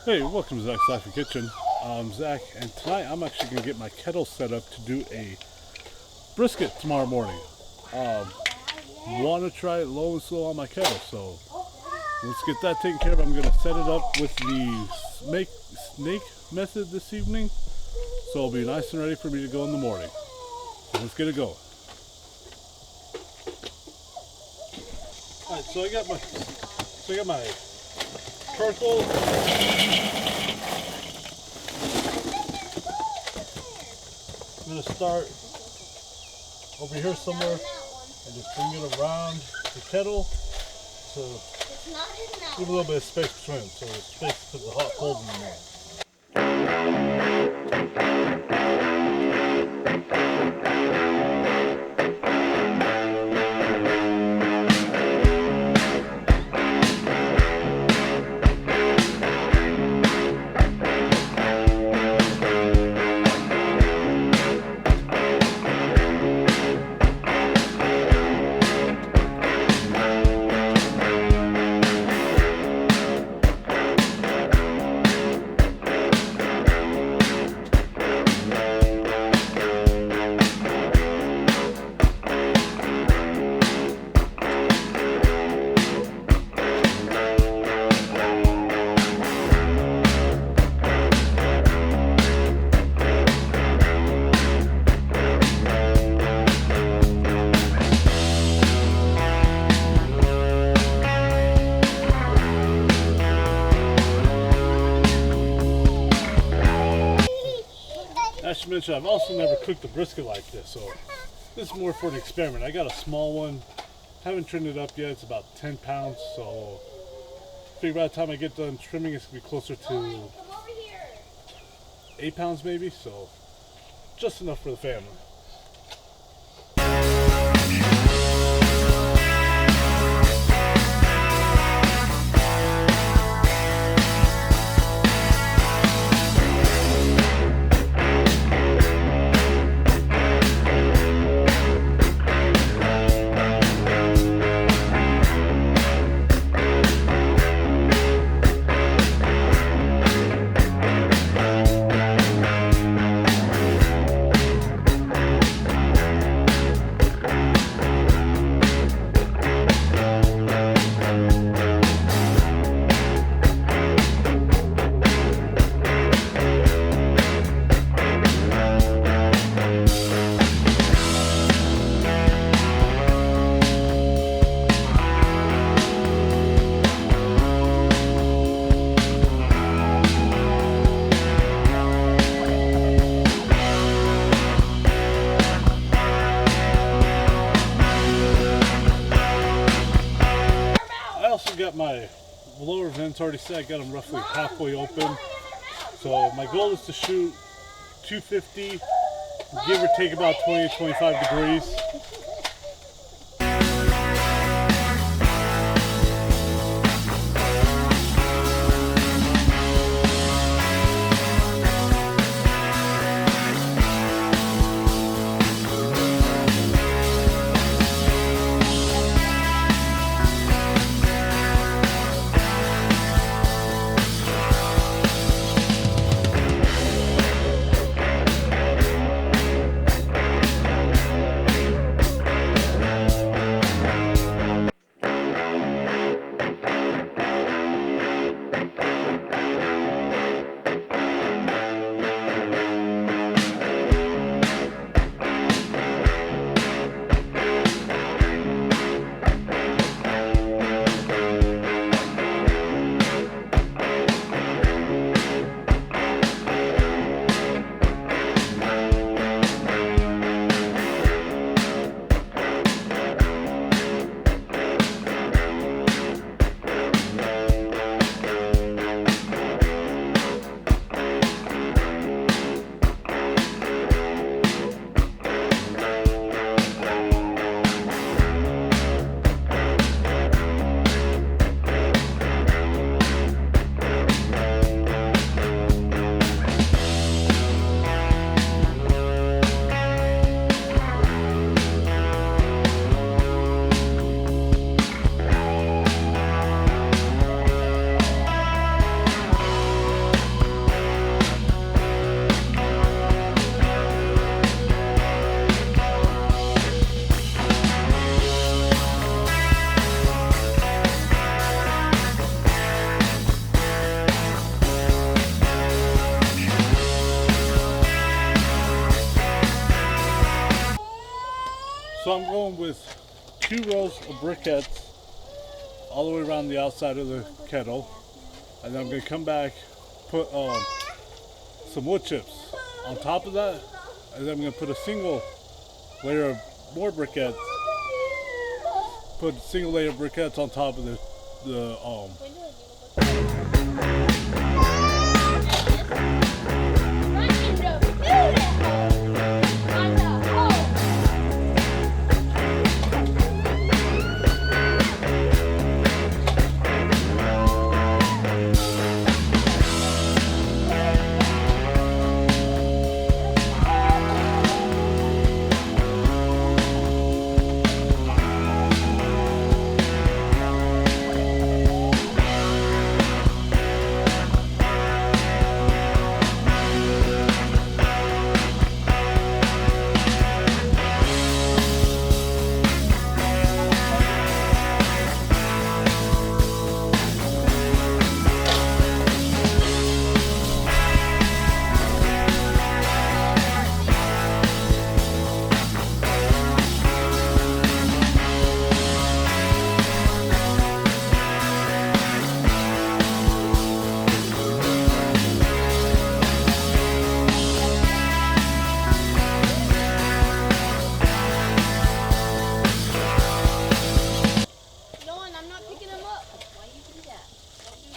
Hey, welcome to Zach's Life and Kitchen. I'm Zach, and tonight I'm actually going to get my kettle set up to do a brisket tomorrow morning. Want to try it low and slow on my kettle, so let's get that taken care of. I'm going to set it up with the snake method this evening, so it'll be nice and ready for me to go in the morning. So let's get it going. Alright, so I got my charcoal. I'm going to start over here somewhere and just bring it around the kettle to give a little bit of space between them, so there's space to put the hot coals in there. I should mention I've also never cooked a brisket like this, so this is more for an experiment. I got a small one, haven't trimmed it up yet. It's about 10 pounds, so I figure by the time I get done trimming, it's gonna be closer to 8 pounds maybe, so just enough for the family. Got my blower vents already set. I got them roughly halfway open, so my goal is to shoot 250, give or take about 20 to 25 degrees. So I'm going with 2 rows of briquettes all the way around the outside of the kettle, and then I'm going to come back, put some wood chips on top of that, and then I'm going to put a single layer of more briquettes. Put a single layer of briquettes on top of the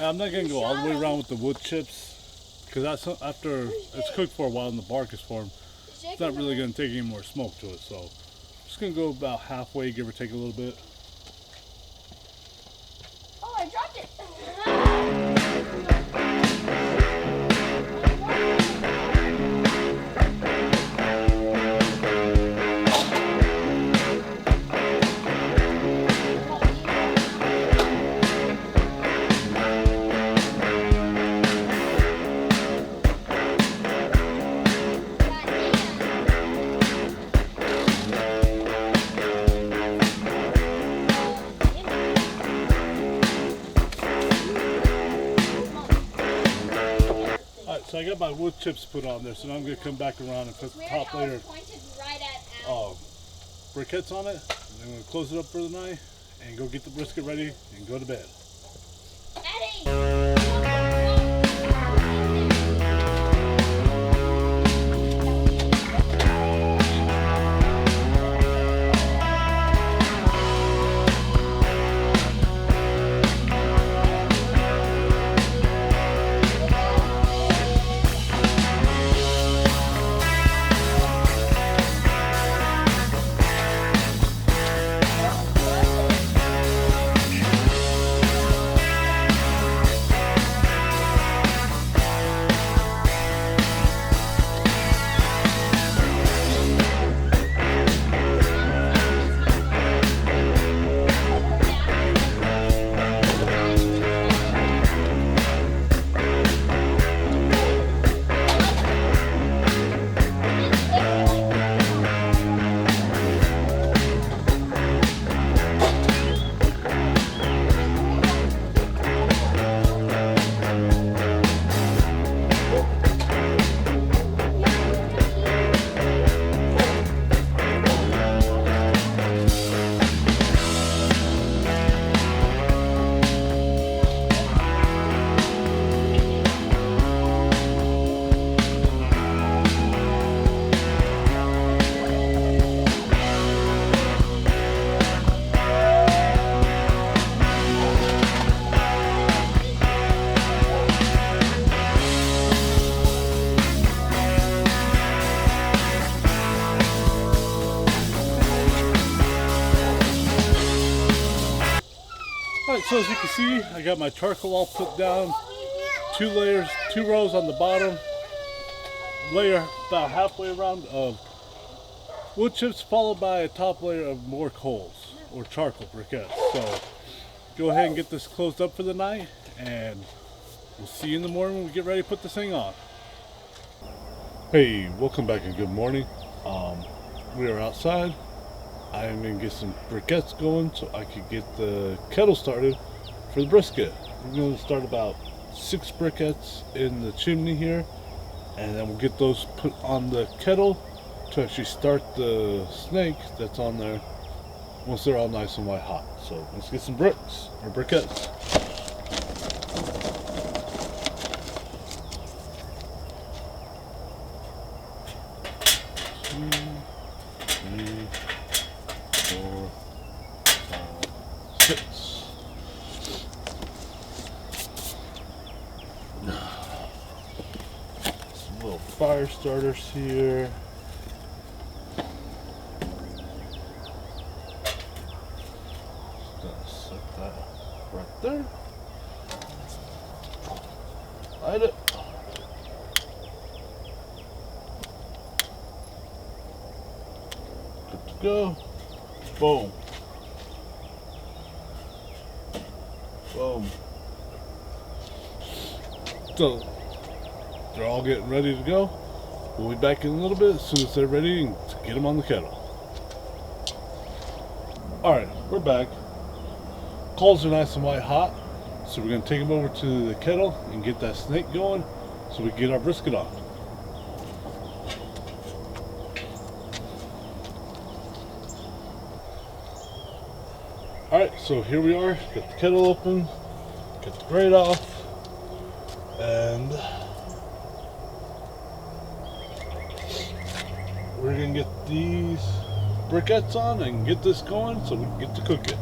I'm not going to go all the way around with the wood chips, because that's after it's cooked for a while and the bark is formed, it's not really going to take any more smoke to it. So I'm just going to go about halfway, give or take a little bit. Oh, I dropped it. So I got my wood chips put on there, so now I'm going to come back around and put the top layer briquettes on it, and then I'm going to close it up for the night and go get the brisket ready and go to bed. Alright, so as you can see, I got my charcoal all put down, 2 rows on the bottom, layer about halfway around of wood chips, followed by a top layer of more coals or charcoal briquettes. So go ahead and get this closed up for the night, and we'll see you in the morning when we get ready to put this thing on. Hey, welcome back and good morning. We are outside. I am going to get some briquettes going so I could get the kettle started for the brisket. We're going to start about 6 briquettes in the chimney here, and then we'll get those put on the kettle to actually start the snake that's on there once they're all nice and white hot. So let's get some bricks or briquettes. Two, three, four, five, six. Some little fire starters here. Set that right there. Light it. Good to go. Boom. Boom. So they're all getting ready to go. We'll be back in a little bit as soon as they're ready and get them on the kettle. Alright, we're back. Coals are nice and white hot, so we're going to take them over to the kettle and get that snake going so we can get our brisket on. Alright, so here we are. Got the kettle open, got the grate off, and we're going to get these briquettes on and get this going so we can get to cook it.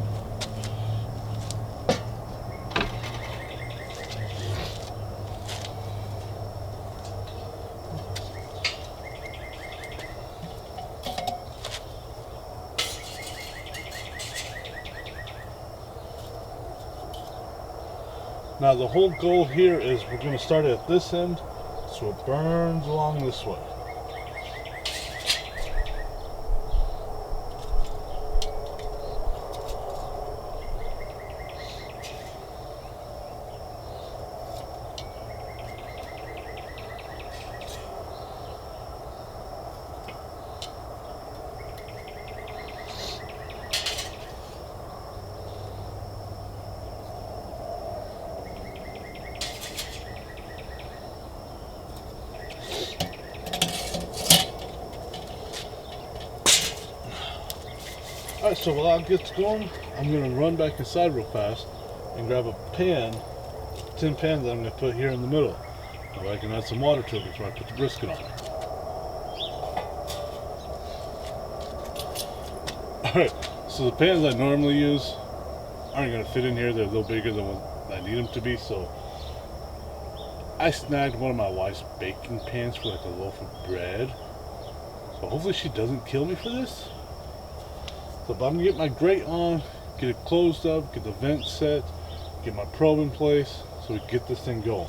Now the whole goal here is we're going to start at this end so it burns along this way. Alright, so while that gets going, I'm going to run back inside real fast and grab a pan, tin pan that I'm going to put here in the middle. So I can add some water to it before I put the brisket on. Alright, so the pans I normally use aren't going to fit in here. They're a little bigger than what I need them to be, so I snagged one of my wife's baking pans for like a loaf of bread. So hopefully she doesn't kill me for this. So I'm going to get my grate on, get it closed up, get the vent set, get my probe in place so we can get this thing going.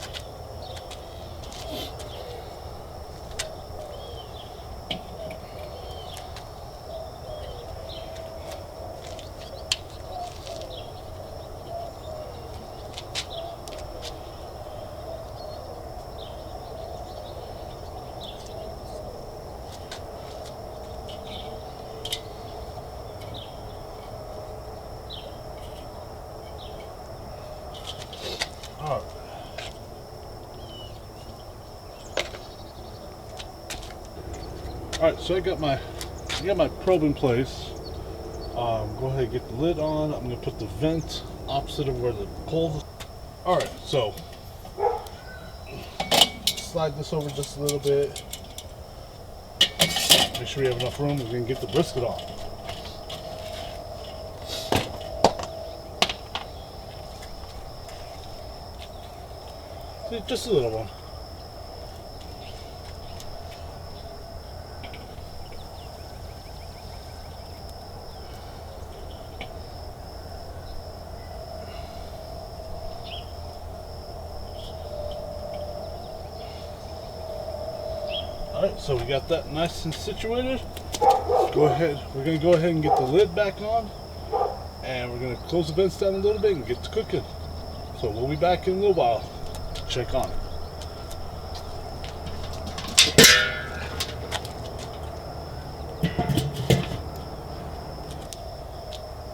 Alright, so I got my probe in place. Go ahead and get the lid on. I'm going to put the vent opposite of where the coals. Alright, so slide this over just a little bit. Make sure we have enough room. We're going to get the brisket on. See, just a little one. Alright, so we got that nice and situated. We're going to go ahead and get the lid back on, and we're going to close the vents down a little bit and get to cooking. So we'll be back in a little while to check on it.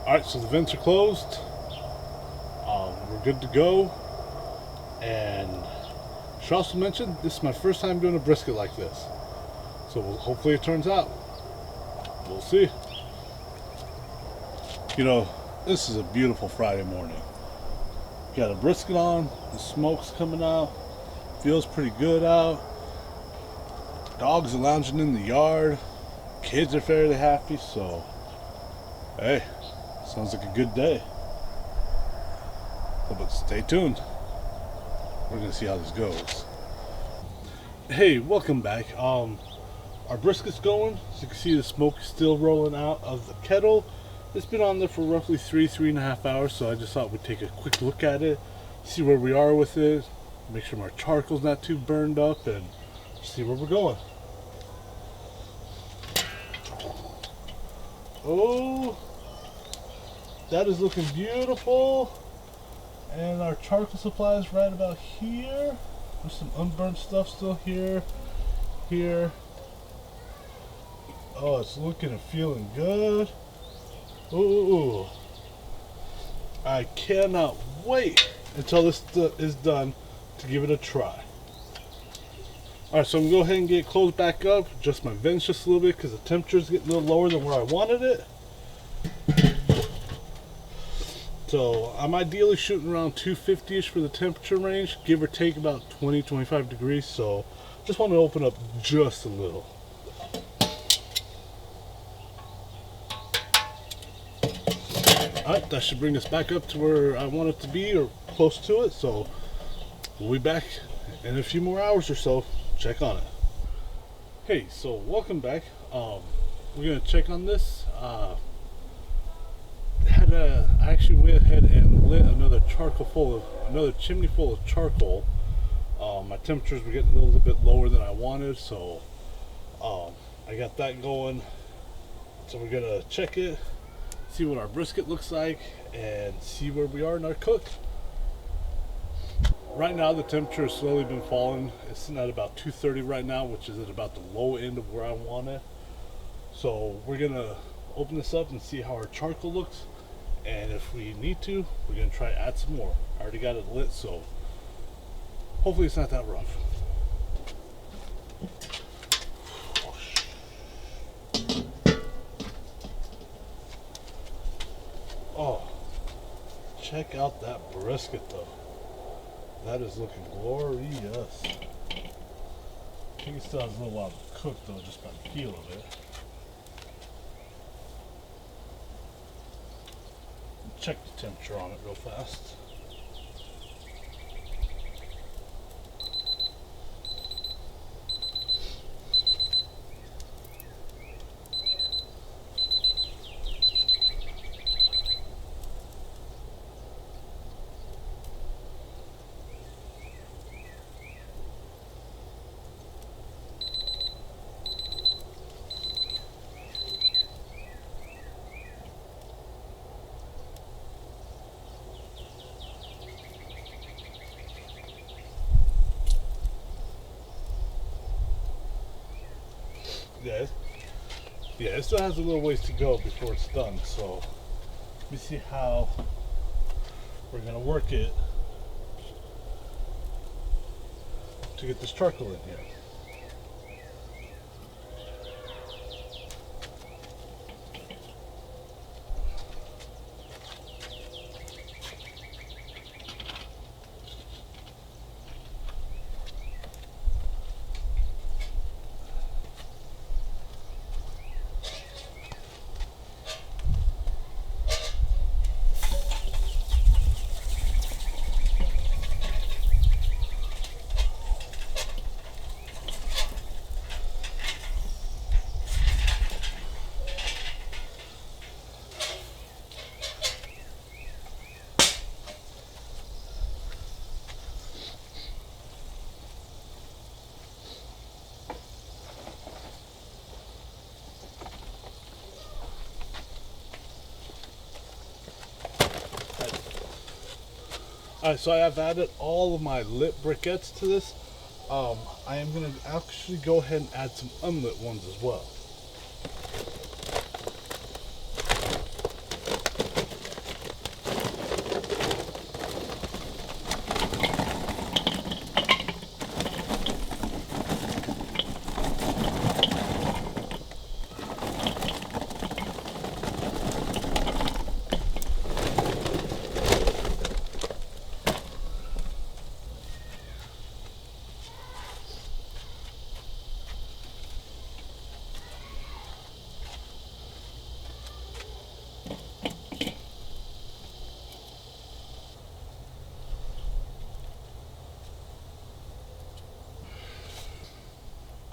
Alright, so the vents are closed. We're good to go. And should also mention, this is my first time doing a brisket like this. So hopefully it turns out. We'll see. You know, this is a beautiful Friday morning. Got a brisket on, the smoke's coming out, feels pretty good out. Dogs are lounging in the yard, kids are fairly happy, so hey, sounds like a good day. But stay tuned. We're gonna see how this goes. Hey, welcome back. Our brisket's going. As you can see, the smoke is still rolling out of the kettle. It's been on there for roughly 3.5 hours, so I just thought we'd take a quick look at it, see where we are with it, make sure our charcoal's not too burned up, and see where we're going. Oh, that is looking beautiful. And our charcoal supply is right about here. There's some unburned stuff still here. Oh, it's looking and feeling good. Ooh. I cannot wait until this is done to give it a try. Alright, so I'm going to go ahead and get it closed back up. Adjust my vents just a little bit because the temperature is getting a little lower than where I wanted it. So I'm ideally shooting around 250-ish for the temperature range, give or take about 20-25 degrees. So just want to open up just a little. Alright, that should bring us back up to where I want it to be, or close to it. So we'll be back in a few more hours or so. Check on it. Hey, so welcome back. We're gonna check on this. I actually went ahead and lit another chimney full of charcoal. My temperatures were getting a little bit lower than I wanted, so I got that going. So we're gonna check it, see what our brisket looks like, and see where we are in our cook. Right now the temperature has slowly been falling. It's sitting at about 230 right now, which is at about the low end of where I want it. So we're gonna open this up and see how our charcoal looks, and if we need to, we're gonna try to add some more. I already got it lit, so hopefully it's not that rough. Oh, check out that brisket though. That is looking glorious. I think it still has a little while to cook though, just by the feel of it. Check the temperature on it real fast. Yeah, it still has a little ways to go before it's done, so let me see how we're gonna work it to get this charcoal in here. Alright, so I have added all of my lit briquettes to this. I am going to actually go ahead and add some unlit ones as well.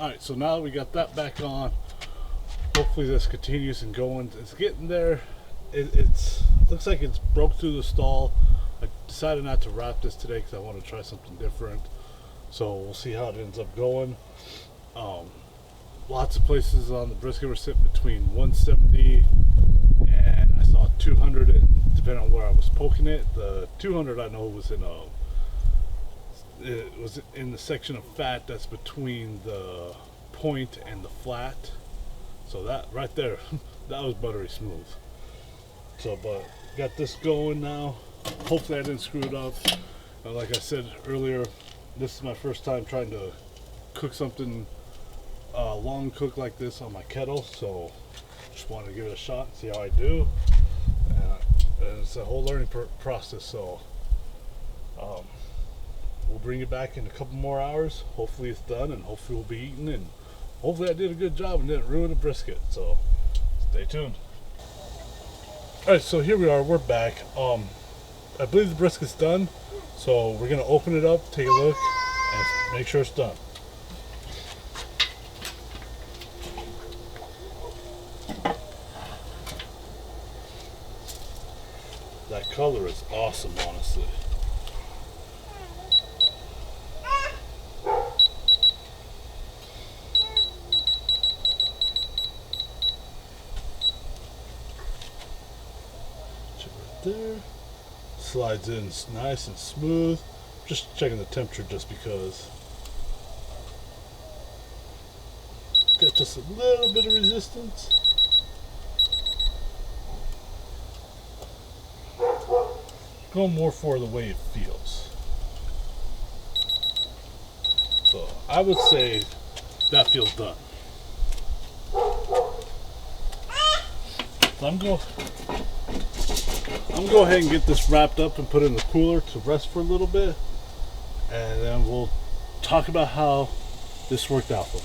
Alright, so now we got that back on. Hopefully this continues and going. It's getting there. It's looks like it's broke through the stall. I decided not to wrap this today because I want to try something different. So we'll see how it ends up going. Lots of places on the brisket were sitting between 170 and I saw 200, and depending on where I was poking it, the 200 I know was in the section of fat that's between the point and the flat. So that right there, that was buttery smooth. So, but got this going now. Hopefully I didn't screw it up. Like I said earlier, this is my first time trying to cook something long cook like this on my kettle, so just wanted to give it a shot and see how I do. And it's a whole learning process, so we'll bring it back in a couple more hours. Hopefully it's done, and hopefully we'll be eating, and hopefully I did a good job and didn't ruin the brisket, so stay tuned. Alright, so here we are, we're back. I believe the brisket's done, so we're gonna open it up, take a look, and make sure it's done. That color is awesome, honestly. Right there. Slides in nice and smooth. Just checking the temperature just because. Got just a little bit of resistance. Going more for the way it feels. So I would say that feels done. So I'm going to go ahead and get this wrapped up and put it in the cooler to rest for a little bit, and then we'll talk about how this worked out for me.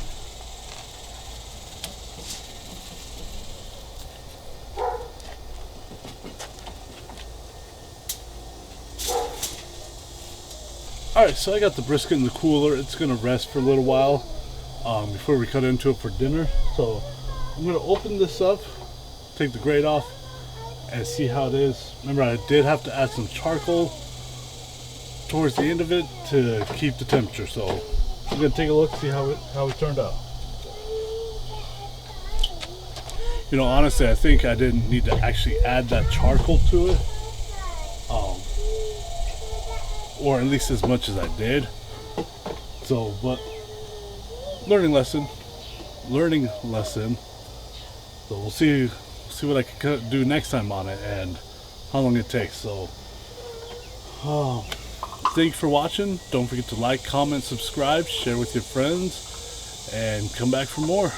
Alright, so I got the brisket in the cooler. It's going to rest for a little while before we cut into it for dinner. So I'm going to open this up, take the grate off, and see how it is. Remember, I did have to add some charcoal towards the end of it to keep the temperature. So I'm going to take a look, see how it turned out. You know, honestly, I think I didn't need to actually add that charcoal to it. Or at least as much as I did. So, but learning lesson. So we'll see what I can do next time on it and how long it takes. So, thanks for watching. Don't forget to like, comment, subscribe, share with your friends, and come back for more.